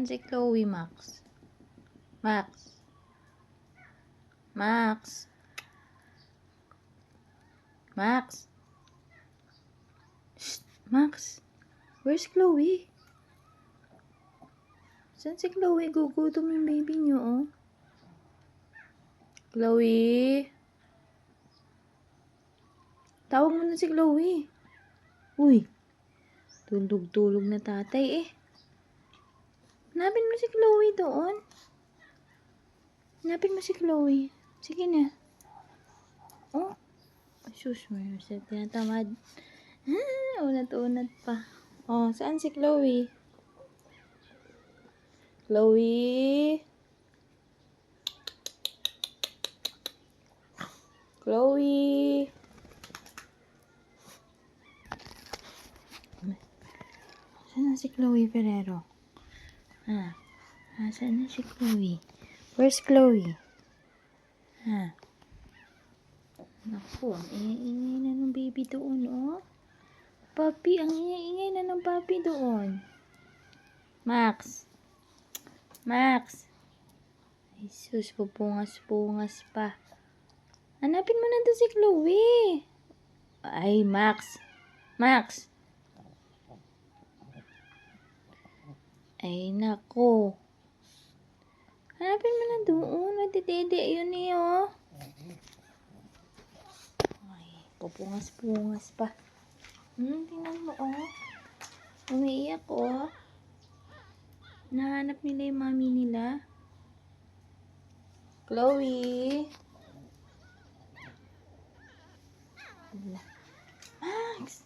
Si Chloe, Max. Max. Max. Max. Shh, Max. Where's Chloe? Saan si Chloe? Gugutom yung baby niyo, oh. Chloe? Tawag mo na si Chloe. Uy. Tulog-tulog na tatay, eh. Hanapin mo si Chloe doon. Hanapin mo si Chloe. Sige na. Oh. Sus, may tinatamad. Unat-unat pa. Oh, saan si Chloe? Chloe? Chloe? Saan na si Chloe Ferrero? Saan na si Chloe? Where's Chloe? Naku, ang ingay na ng baby doon, oh. Papi, ang ingay na ng papi doon. Max. Max. Ay, sus, pupungas-pungas pa. Hanapin mo na doon si Chloe. Ay, Max. Max. Ay, naku. Hanapin mo na doon. Matitede yun eh, oh. Ay, pupungas-pungas pa. Tingnan mo, oh. Umiiyak, oh. Nahanap nila yung mami nila. Chloe. Max.